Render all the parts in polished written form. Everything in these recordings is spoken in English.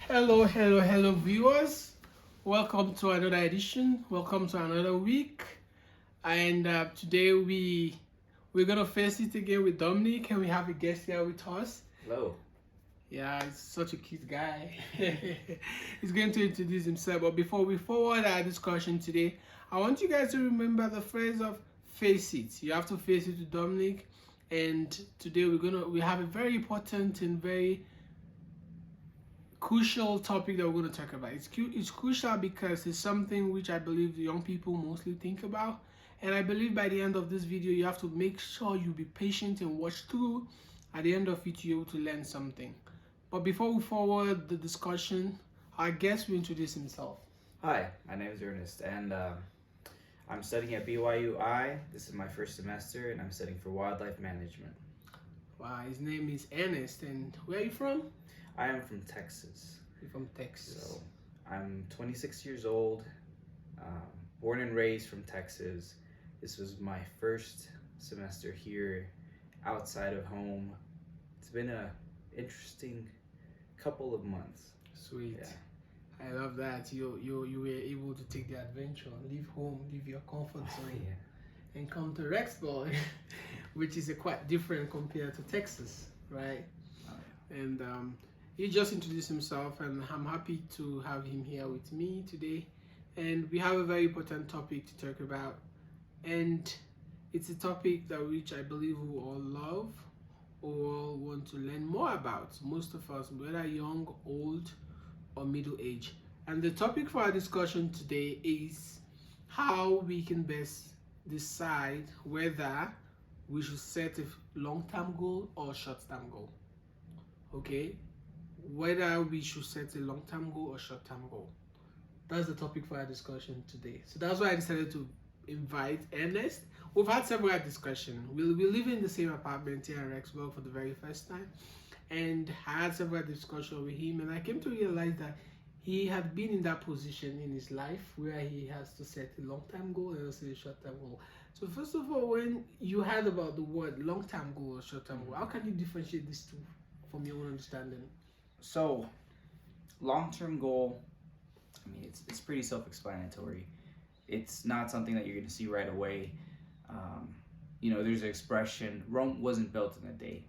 Hello, viewers. Welcome to another edition. Welcome to another week. And today we're gonna face it again with Dominic, and we have a guest here with us. Hello. Yeah, he's such a cute guy. He's going to introduce himself. But before we forward our discussion today, I want you guys to remember the phrase of face it. You have to face it to Dominic. And today we have a very important and very crucial topic that we're going to talk about. It's crucial because it's something which I believe the young people mostly think about. And I believe by the end of this video, you have to make sure you be patient and watch through. At the end of it, you're able to learn something. But before we forward the discussion, our guest will introduce himself. Hi, my name is Ernest, and I'm studying at BYU. This is my first semester, and I'm studying for wildlife management. Wow, his name is Ernest, and where are you from? I am from Texas. You're from Texas. So I'm 26 years old, born and raised from Texas. This was my first semester here outside of home. It's been an interesting couple of months. Sweet. Yeah. I love that you were able to take the adventure, leave home, leave your comfort zone, and come to Rexburg, which is quite different compared to Texas, right? And he just introduced himself, and I'm happy to have him here with me today. And we have a very important topic to talk about, and it's a topic that which I believe we all love or want to learn more about. Most of us, whether young, old, or middle age. And the topic for our discussion today is how we can best decide whether we should set a long-term goal or short-term goal. Okay, whether we should set a long-term goal or short-term goal. That's the topic for our discussion today. So that's why I decided to invite Ernest. We've had several discussions. We'll be living in the same apartment here in Rexburg for the very first time, and I had several discussions with him, and I came to realize that he had been in that position in his life where he has to set a long-term goal and also a short-term goal. So first of all, when you heard about the word long-term goal or short-term goal, how can you differentiate these two from your own understanding? So, long-term goal, I mean, it's pretty self-explanatory. It's not something that you're going to see right away. There's an expression, Rome wasn't built in a day.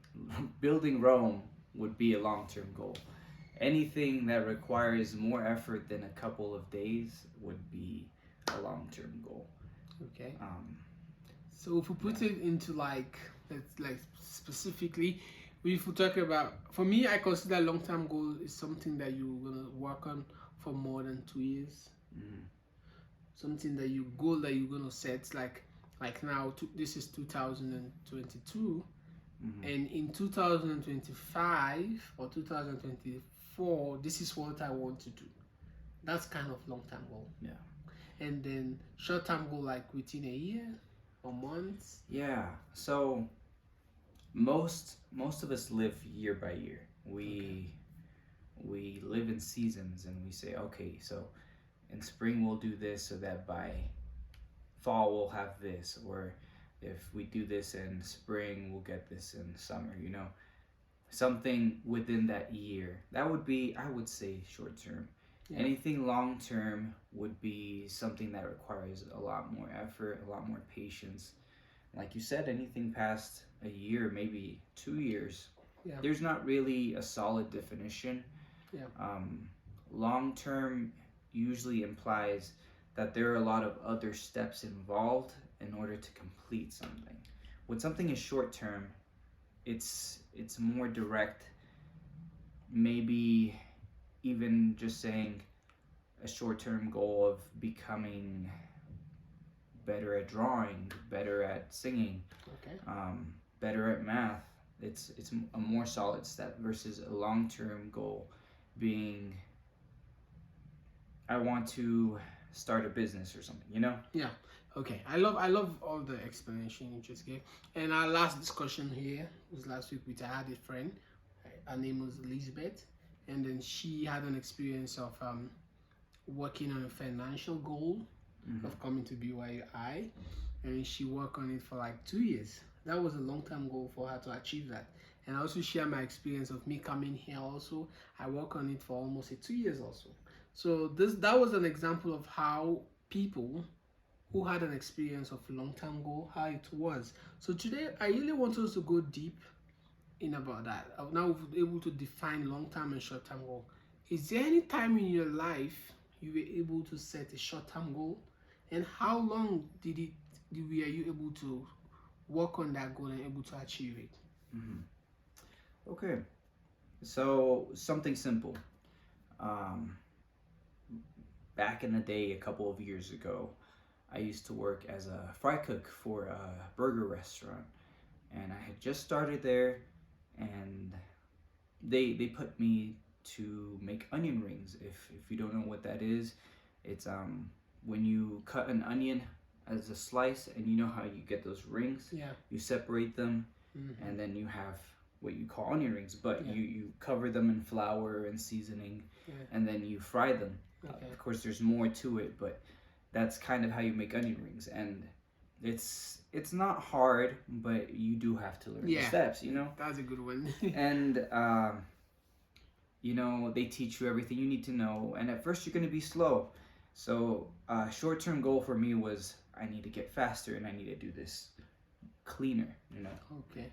Building Rome would be a long-term goal. Anything that requires more effort than a couple of days would be a long-term goal. Okay. So if we put it into like specifically, if we talk about, for me, I consider long-term goal is something that you're gonna work on for more than 2 years. Something that goal that you're gonna set like now. This is 2022, and in 2025 or 2024, this is what I want to do. That's kind of long-term goal. Yeah. And then short-term goal like within a year or months. Yeah. So most of us live year by year. We live in seasons, and we say, okay, so in spring we'll do this so that by fall we'll have this, or if we do this in spring we'll get this in summer, something within that year. That would be, I would say, short term. Yeah. Anything long term would be something that requires a lot more effort, a lot more patience. Like you said, anything past a year, maybe 2 years, there's not really a solid definition. Long term usually implies that there are a lot of other steps involved in order to complete something. When something is short term, it's more direct. Maybe even just saying a short-term goal of becoming better at drawing, better at singing, better at math. It's a more solid step versus a long-term goal being, I want to start a business or something, Yeah. Okay. I love all the explanation you just gave. And our last discussion here was last week, which I had a friend. Her name was Elizabeth, and then she had an experience of working on a financial goal of coming to BYU, and she worked on it for like 2 years. That was a long-term goal for her to achieve that. And I also share my experience of me coming here also. I work on it for almost 2 years also. So that was an example of how people who had an experience of long-term goal, how it was. So today I really want us to go deep in about that. Now we're able to define long-term and short-term goal. Is there any time in your life you were able to set a short-term goal, and how long were you able to work on that goal and able to achieve it? Okay, so something simple. Um, Back in the day, a couple of years ago, I used to work as a fry cook for a burger restaurant, and I had just started there, and they put me to make onion rings. If you don't know what that is, it's when you cut an onion as a slice, and you know how you get those rings. Yeah. You separate them, and then you have what you call onion rings, but you cover them in flour and seasoning, and then you fry them. Of course, there's more to it, but that's kind of how you make onion rings, and it's not hard, but you do have to learn the steps, you know. That's a good one. And you know, they teach you everything you need to know, and at first you're going to be slow. So short-term goal for me was I need to get faster, and I need to do this cleaner, you know. Okay.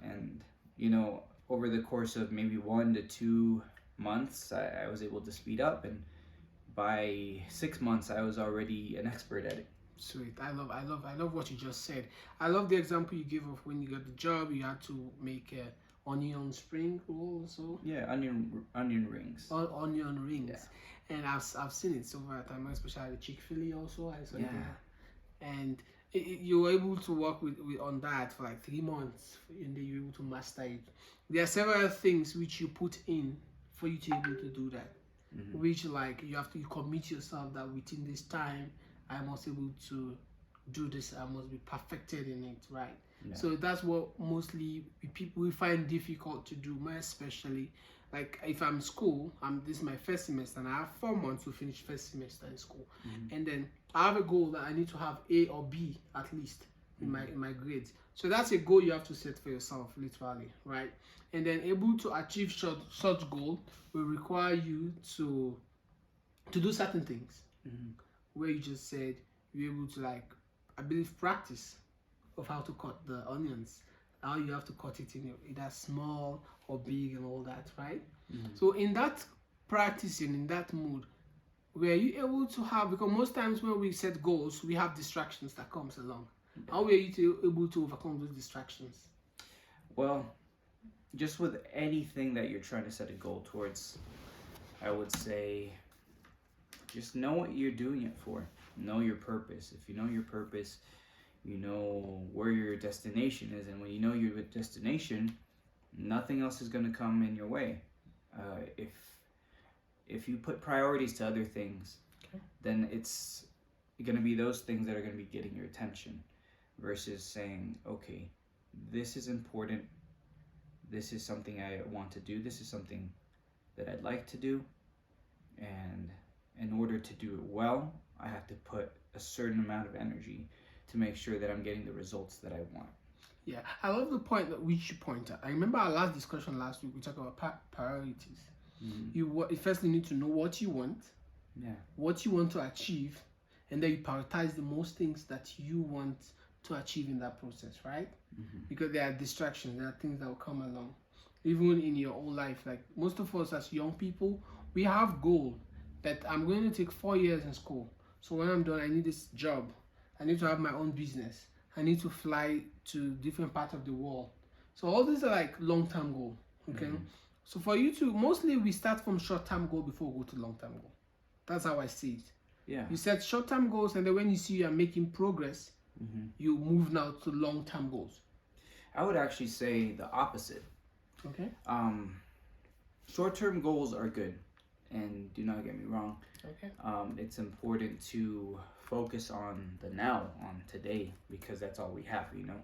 And you know, over the course of maybe 1 to 2 months, I was able to speed up, and by 6 months I was already an expert at it. Sweet. I love what you just said. I love the example you gave of when you got the job, you had to make a onion spring roll also. Yeah, onion rings. Onion rings. Yeah. And I've seen it so far time, especially Chick-fil-A also. I saw it. And you were able to work with on that for like 3 months, and then you were able to master it. There are several things which you put in for you to be able to do that. Which like you commit yourself that within this time I must be able to do this, I must be perfected in it, right? Yeah. So that's what mostly we find difficult to do, more especially like if I'm in school, this is my first semester and I have 4 months to finish first semester in school, and then I have a goal that I need to have A or B at least in my grades. So that's a goal you have to set for yourself, literally, right? And then able to achieve such goal will require you to do certain things. Where you just said you're able to, like, I believe, practice of how to cut the onions, how you have to cut it in either small or big and all that, right? So in that practicing, in that mood, were you able to have, because most times when we set goals, we have distractions that comes along. How were you able to overcome those distractions? Well, just with anything that you're trying to set a goal towards, I would say just know what you're doing it for. Know your purpose. If you know your purpose, you know where your destination is, and when you know your destination, nothing else is going to come in your way. If you put priorities to other things, then it's going to be those things that are going to be getting your attention, versus saying, okay, this is important, this is something I want to do, this is something that I'd like to do, and in order to do it well, I have to put a certain amount of energy to make sure that I'm getting the results that I want. Yeah, I love the point that which you point out. I remember our last discussion last week, we talked about priorities. You firstly need to know what you want, what you want to achieve, and then you prioritize the most things that you want to achieve in that process, right? Because there are distractions, there are things that will come along. Even in your own life, like most of us as young people, we have goals that I'm going to take 4 years in school. So when I'm done, I need this job. I need to have my own business. I need to fly to different parts of the world. So all these are like long-term goals, okay? So for you to, mostly we start from short-term goal before we go to long-term goal. That's how I see it. Yeah. You set short-term goals, and then when you see you are making progress, you move now to long-term goals. I would actually say the opposite. Okay. Short-term goals are good, and do not get me wrong. Okay. It's important to focus on the now, on today, because that's all we have, you know.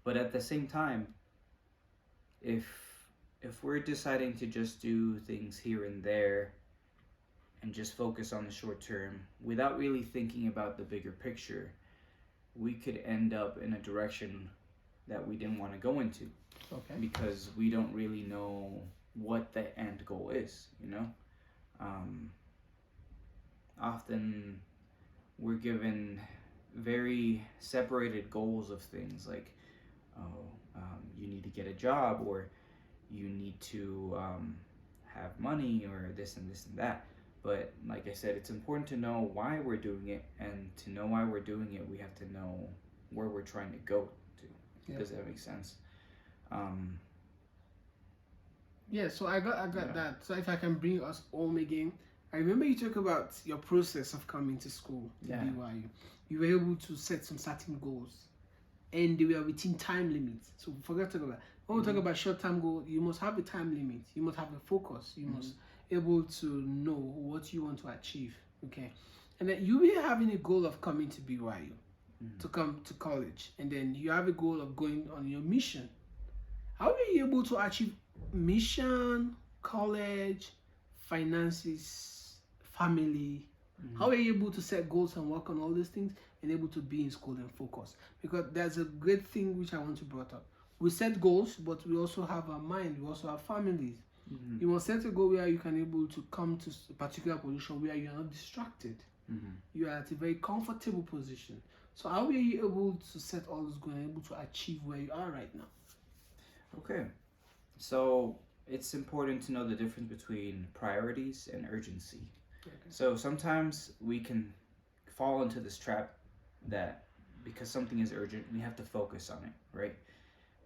But at the same time, if we're deciding to just do things here and there and just focus on the short term without really thinking about the bigger picture, we could end up in a direction that we didn't want to go into. Okay. Because we don't really know what the end goal is, you know? Often we're given very separated goals of things like, you need to get a job, or you need to have money, or this and this and that. But like I said, it's important to know why we're doing it, and to know why we're doing it, we have to know where we're trying to go to. Yeah. Does that make sense? Yeah, so I got that. So if I can bring us home again, I remember you talk about your process of coming to school to BYU. You were able to set some certain goals, and they were within time limits. So forget to talk about. When we talk about short-term goal, you must have a time limit. You must have a focus. You must able to know what you want to achieve. Okay, and then you will having a goal of coming to BYU, to come to college, and then you have a goal of going on your mission. How are you able to achieve mission, college, finances, family? How are you able to set goals and work on all these things and able to be in school and focus? Because there's a great thing which I want to bring up. We set goals, but we also have our mind. We also have families. You must set a goal where you can able to come to a particular position where you are not distracted. You are at a very comfortable position. So how are you able to set all those goals and able to achieve where you are right now? Okay, so it's important to know the difference between priorities and urgency. Okay. So sometimes we can fall into this trap that because something is urgent, we have to focus on it, right?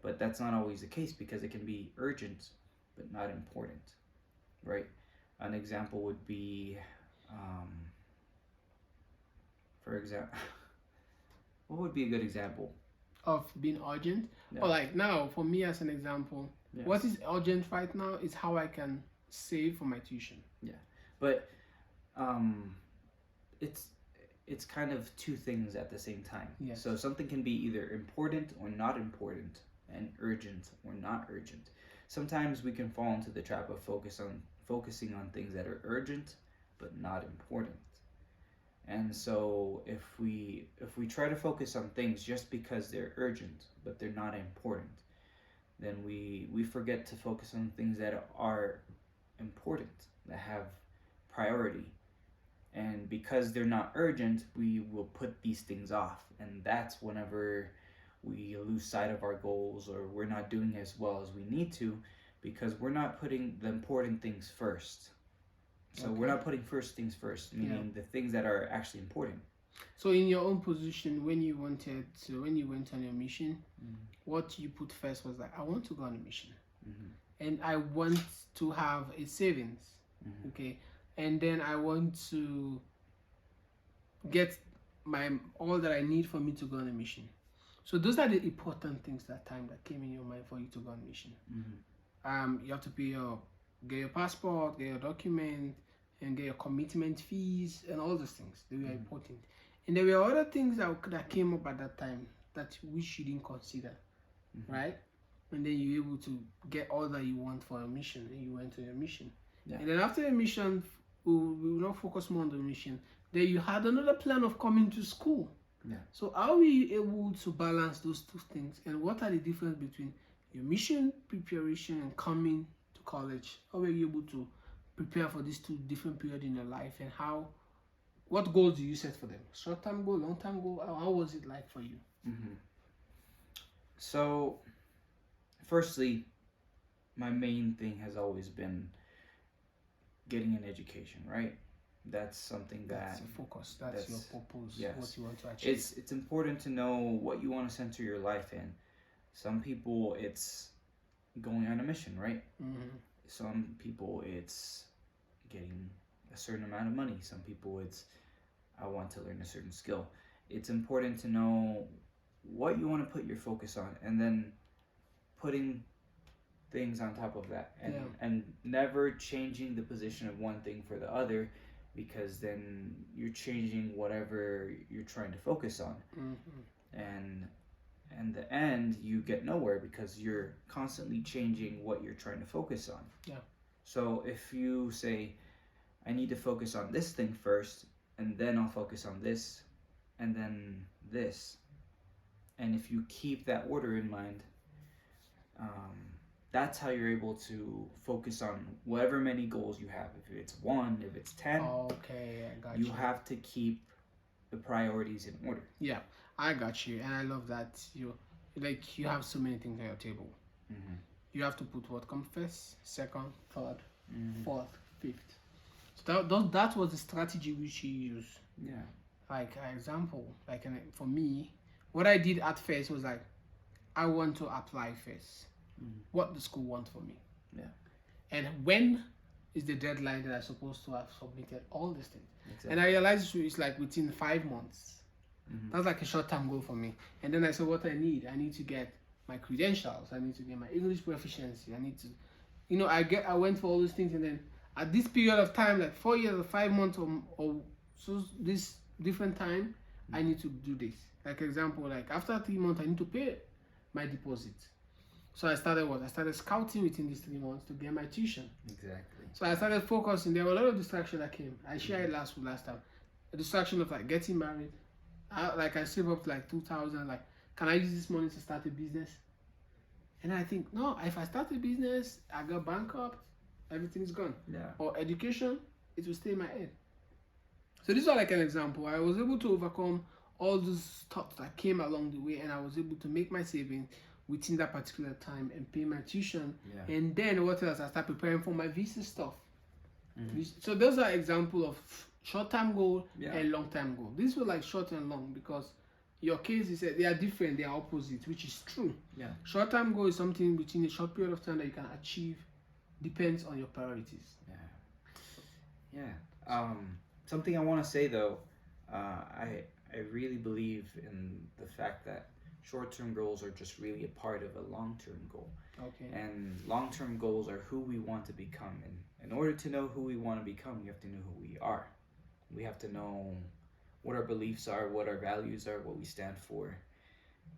But that's not always the case, because it can be urgent but not important, right? An example would be, for example, what would be a good example? Of being urgent? Yeah. Or like now, for me as an example, Yes. what is urgent right now is how I can save for my tuition. Yeah, but it's kind of two things at the same time. Yes. So something can be either important or not important, and urgent or not urgent. Sometimes we can fall into the trap of focusing on things that are urgent but not important. And so if we try to focus on things just because they're urgent but they're not important, then we forget to focus on things that are important, that have priority. And because they're not urgent, we will put these things off, and that's whenever we lose sight of our goals, or we're not doing as well as we need to, because we're not putting the important things first. So we're not putting first things first, meaning the things that are actually important. So in your own position, when you went on your mission, what you put first was like, I want to go on a mission, and I want to have a savings, okay, and then I want to get all that I need for me to go on a mission. So those are the important things that came in your mind for you to go on a mission. You have to get your passport, get your document, and get your commitment fees, and all those things. They were important. And there were other things that came up at that time that which you didn't consider, right? And then you were able to get all that you want for a mission, and you went to your mission. Yeah. And then after the mission, we will not focus more on the mission. Then you had another plan of coming to school. Yeah. So how were you able to balance those two things? And what are the difference between your mission preparation and coming to college? How were you able to prepare for these two different periods in your life, and what goals do you set for them? Short-term goal, long-term goal? How was it like for you? So, firstly, my main thing has always been getting an education, right? That's something That's your focus. That's your purpose. Yes. What you want to achieve. It's important to know what you want to center your life in. Some people, it's going on a mission, right? Some people, it's getting a certain amount of money. Some people, it's I want to learn a certain skill. It's important to know what you want to put your focus on, and then putting things on top of that, and never changing the position of one thing for the other, because then you're changing whatever you're trying to focus on. And in the end, you get nowhere, because you're constantly changing what you're trying to focus on. So if you say, I need to focus on this thing first, and then I'll focus on this, and then this, And if you keep that order in mind, that's how you're able to focus on whatever many goals you have. If it's 1, if it's 10, Okay, I got you have to keep the priorities in order. Yeah, I got you, and I love that you have so many things on your table. Mm-hmm. You have to put what comes first, second, third, Mm-hmm. fourth, fifth. So that was the strategy which you use. Yeah. Like an example, for me, what I did at first was like, I want to apply first. Mm-hmm. What the school wants for me. Yeah. And when is the deadline that I'm supposed to have submitted all these things. Exactly. And I realized it's like within 5 months. Mm-hmm. That's like a short-term goal for me. And then I said, what I need to get my credentials. I need to get my English proficiency. I need to, I went for all those things, and then at this period of time, like 4 years or 5 months or so, this different time, I need to do this. Like example, like after 3 months, I need to pay my deposit. So I started scouting within these 3 months to get my tuition. Exactly. So I started focusing. There were a lot of distractions that came. I shared last time. A distraction of like getting married. I saved up like 2,000. Like, can I use this money to start a business? And I think, no, if I start a business, I go bankrupt, everything is gone. Yeah. Or education, it will stay in my head. So this was like an example. I was able to overcome all those thoughts that came along the way, and I was able to make my savings within that particular time and pay my tuition. Yeah. And then what else? I start preparing for my visa stuff. Mm-hmm. So those are examples of short-term goal Yeah. and long-term goal. These were like short and long because your case is that they are different, they are opposite, which is true. Yeah. Short-term goal is something within a short period of time that you can achieve. Depends on your priorities. Yeah. Yeah. Something I want to say though, I really believe in the fact that short-term goals are just really a part of a long-term goal. Okay. And long-term goals are who we want to become. And in order to know who we want to become, we have to know who we are. We have to know what our beliefs are, what our values are, what we stand for.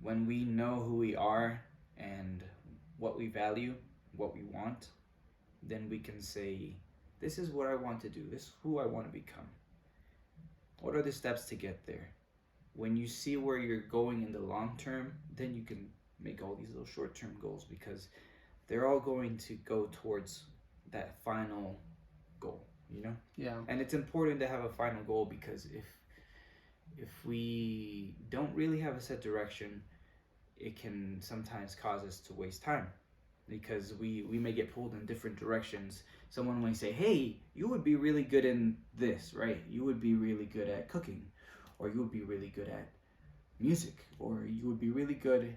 When we know who we are and what we value, what we want, then we can say, this is what I want to do. This is who I want to become. What are the steps to get there? When you see where you're going in the long term, then you can make all these little short-term goals because they're all going to go towards that final goal, you know? Yeah. And it's important to have a final goal because if we don't really have a set direction, it can sometimes cause us to waste time because we may get pulled in different directions. Someone might say, hey, you would be really good in this, right? You would be really good at cooking, or you would be really good at music, or you would be really good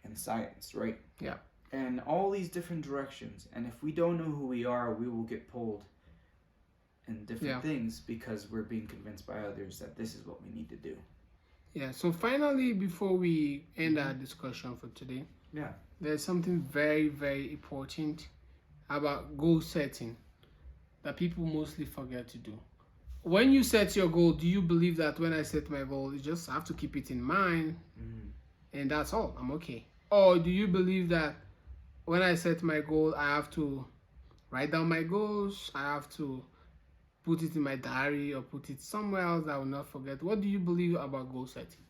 in science, right? Yeah. And all these different directions. And if we don't know who we are, we will get pulled in different things because we're being convinced by others that this is what we need to do. Yeah. So finally, before we end our discussion for today, there's something very, very important about goal setting that people mostly forget to do. When you set your goal, do you believe that when I set my goal, you just have to keep it in mind and that's all, I'm okay? Or do you believe that when I set my goal, I have to write down my goals, I have to put it in my diary or put it somewhere else that I will not forget? What do you believe about goal setting?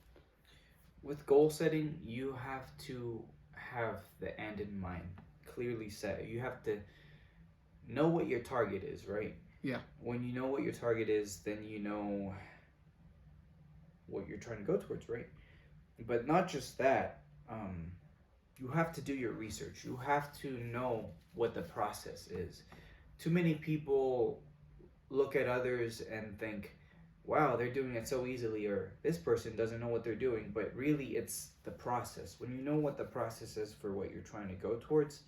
With goal setting, you have to have the end in mind, clearly set. You have to know what your target is, right? Yeah. When you know what your target is, then you know what you're trying to go towards, right? But not just that, you have to do your research. You have to know what the process is. Too many people look at others and think, wow, they're doing it so easily, or this person doesn't know what they're doing, but really it's the process. When you know what the process is for what you're trying to go towards,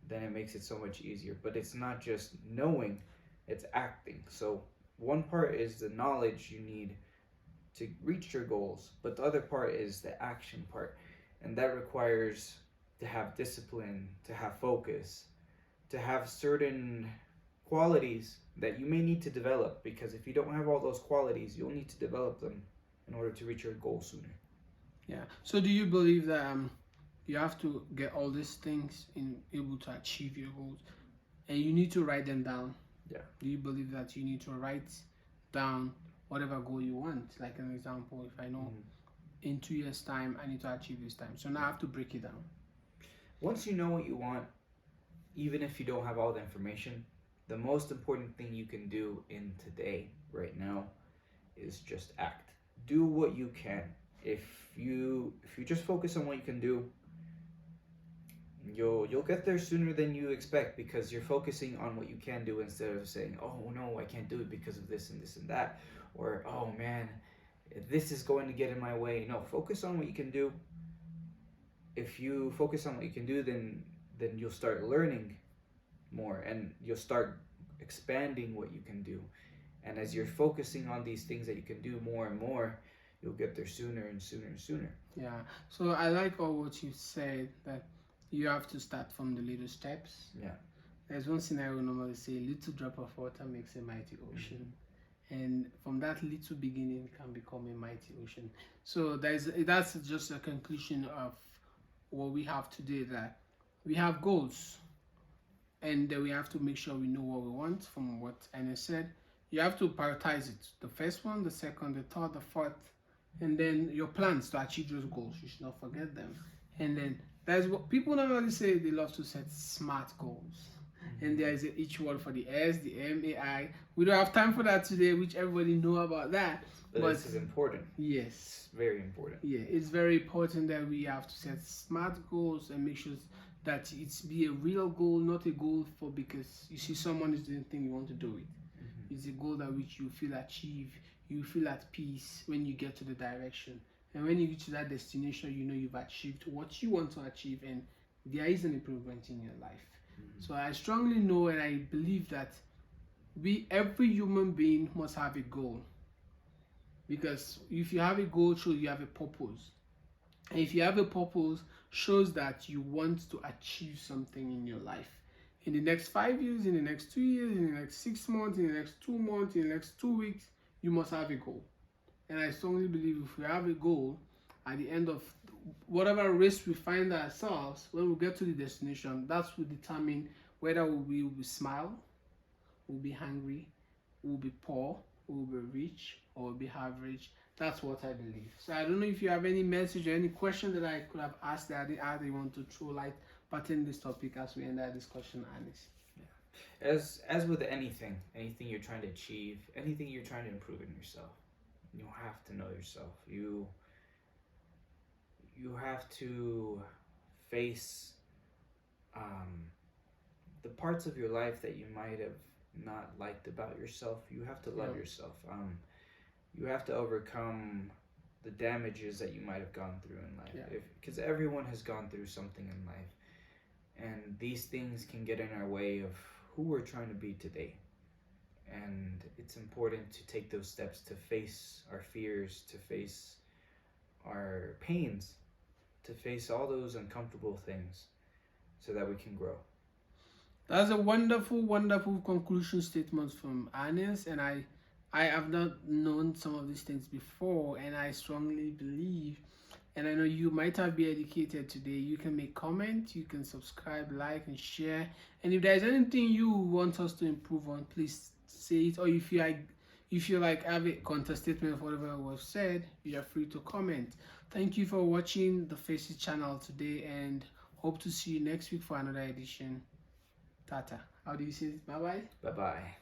then it makes it so much easier. But it's not just knowing, it's acting. So one part is the knowledge you need to reach your goals, but the other part is the action part. And that requires to have discipline, to have focus, to have certain qualities that you may need to develop, because if you don't have all those qualities, you'll need to develop them in order to reach your goal sooner. Yeah. So do you believe that you have to get all these things in able to achieve your goals, and you need to write them down? Yeah. Do you believe that you need to write down whatever goal you want? Like an example, if I know in 2 years' time, I need to achieve this time. So now I have to break it down. Once you know what you want, even if you don't have all the information, the most important thing you can do in today, right now, is just act. Do what you can. If you just focus on what you can do, you'll get there sooner than you expect, because you're focusing on what you can do instead of saying, oh no, I can't do it because of this and this and that, or oh man, this is going to get in my way. No, focus on what you can do. If you focus on what you can do, then you'll start learning more, and you'll start expanding what you can do. And as you're focusing on these things that you can do more and more, you'll get there sooner and sooner and sooner. Yeah. So I like all what you said, that you have to start from the little steps. Yeah. There's one scenario normally say, little drop of water makes a mighty ocean. And from that little beginning can become a mighty ocean. So that's just a conclusion of what we have today, that we have goals, and then we have to make sure we know what we want. From what Anna said, you have to prioritize it. The first one, the second, the third, the fourth, and then your plans to achieve those goals. You should not forget them. And then that's what people normally say, they love to set SMART goals. And there is each word for the S, the M, A, I. We don't have time for that today, which everybody know about that. But this is important. Yes. It's very important. Yeah, it's very important that we have to set SMART goals and make sure that it's be a real goal, not a goal for because you see someone is doing thing, you want to do it. It's a goal that which you feel achieve, you feel at peace when you get to the direction. And when you reach that destination, you know you've achieved what you want to achieve, and there is an improvement in your life. So I strongly know and I believe that every human being must have a goal. Because if you have a goal, shows you have a purpose. And if you have a purpose, shows that you want to achieve something in your life. In the next 5 years, in the next 2 years, in the next 6 months, in the next 2 months, in the next 2 weeks, you must have a goal. And I strongly believe if we have a goal, at the end of whatever race we find ourselves, when we get to the destination, that will determine whether we will smile, we'll be hungry, we'll be poor, we'll be rich, or we'll be average. That's what I believe. So I don't know if you have any message or any question that I could have asked that I didn't want to throw light pertaining this topic as we end our discussion, Anis. Yeah. As with anything you're trying to achieve, anything you're trying to improve in yourself, you have to know yourself. You have to face the parts of your life that you might have not liked about yourself. You have to love yourself. You have to overcome the damages that you might have gone through in life. Because everyone has gone through something in life. And these things can get in our way of who we're trying to be today. And it's important to take those steps to face our fears, to face our pains, to face all those uncomfortable things so that we can grow. That's a wonderful, wonderful conclusion statement from Anis, and I have not known some of these things before, and I strongly believe, and I know you might have been educated today. You can make comments, you can subscribe, like, and share. And if there's anything you want us to improve on, please say it. Or if you like have a counter statement of whatever was said, you are free to comment. Thank you for watching the Faces channel today, and hope to see you next week for another edition. Tata. How do you say it? Bye bye. Bye bye.